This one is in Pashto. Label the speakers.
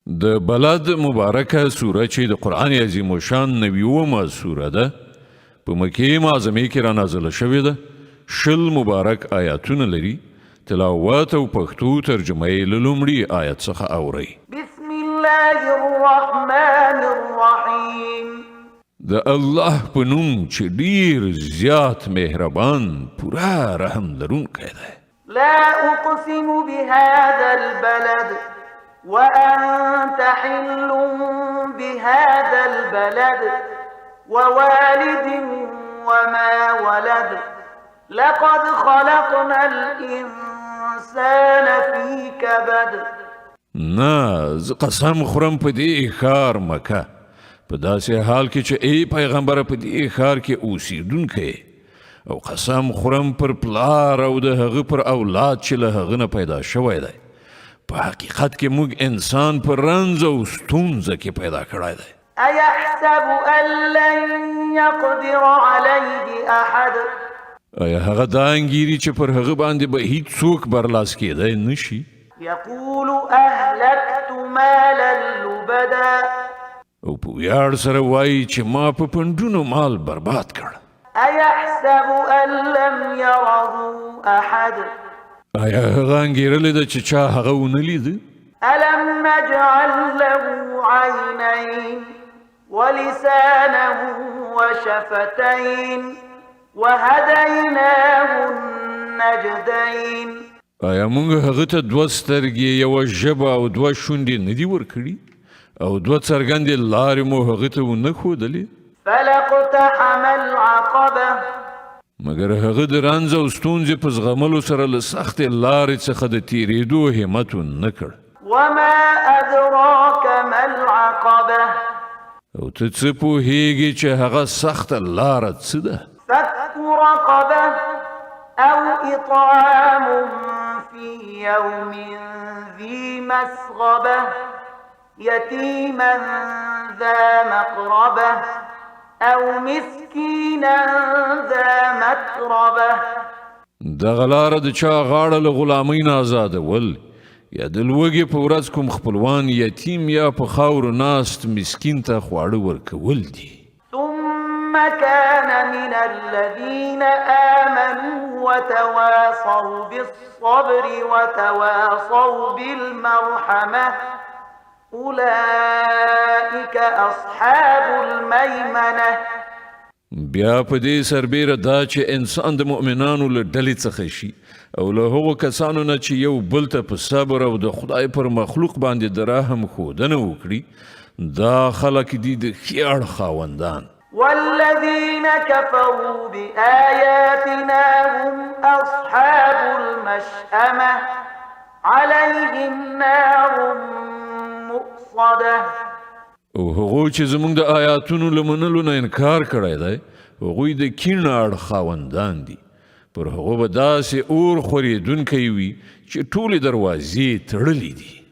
Speaker 1: د بلد مبارکه سوره چې د قرآن عظیم الشان 90مه سوره ده په مکې معظمې کې را نازله شوې ده. شل مبارک آیاتونه لري. تلاوت او پښتو ترجمه یې له لومړي آیت څخه اورئ.
Speaker 2: بسم الله الرحمن الرحیم.
Speaker 1: د الله په نوم چې ډیر زیات مهربان پورا رحم لرونکی دی.
Speaker 2: لا اقسم بهذا البلد وأنت حل بهذا البلد ووالد وما ولد لقد خلقنا الإنسان في كبد.
Speaker 1: نه زه قسم خورم په دې ښار مکه په داسې حال کې چې ای پیغمبر په دې ښار کې اوسېدونکی او قسم خورم پر پلار او د هغه پر اولاد چې له هغه نه پیدا شوی دی. په حقیقت کې موږ انسان پر رنځ او ستونزه کې پیدا کړی دی.
Speaker 2: أيحسب أن لن يقدر عليه أحد.
Speaker 1: آیا هغه دا انګیري چې پر هغه باندې به هیڅوک برلاس کېدی نشي؟
Speaker 2: يقول أهلكت مالا لبدا.
Speaker 1: او په ویاړ سره وایي چې ما په پنډونو مال برباد کړ.
Speaker 2: أيحسب أن لم يره أحد.
Speaker 1: آیا هغه انګیرلی ده چې چا هغه ونه لیده؟
Speaker 2: ألم نجعل له عينين ولسانا وشفتين وهديناه النجدين.
Speaker 1: آیا موږ هغه ته دوه سترګې یوه ژبه او دوه شونډې نه دي ورکړي او دوه څرګندې لارې مو هغه ته ونه ښودلې؟
Speaker 2: فلاقتحم العقبة.
Speaker 1: مګر هغه د رنځ او ستونزې په زغملو سره له سختې لارې څخه د تېرېدو همت ونه کړ.
Speaker 2: وما أدراك ما العقبة.
Speaker 1: او ته څه پوهېږې چې هغه سخته لاره څه ده؟
Speaker 2: فك رقبة أو إطعام في يوم ذي مسغبة يتيما ذا مقربة أو مسكينا ذا متربة.
Speaker 1: دغه لاره د چا غاړه له غلامۍ نه آزادول یا د لوږې په ورځ کوم خپلوان یتیم یا په خاورو ناست مسکین ته خواړه ورکول دي.
Speaker 2: ثم كان من الذين آمنوا وتواصوا بالصبر وتواصوا بالمرحمة أولئك أصحاب الميمنة.
Speaker 1: بیا په دې سربیره دا چې انسان د مؤمنانو له ډلې څخه شي او له هغو کسانو نه چې یو بل ته په صبر او د خدای پر مخلوق باندې د رحم ښودنه وکړي دا خلک دي د ښې اړخ خاوندان.
Speaker 2: والذين كفروا بآياتنا هم أصحاب المشأمة عليهم نار مؤصدة.
Speaker 1: او هغوی چې زموږ د آیاتونو له منلو نه انکار کړی دی هغوی د کیڼ اړخ خاوندان دي. پر هغو به داسې اور خورېدونکی وي چې ټولې دروازې تړلې دي.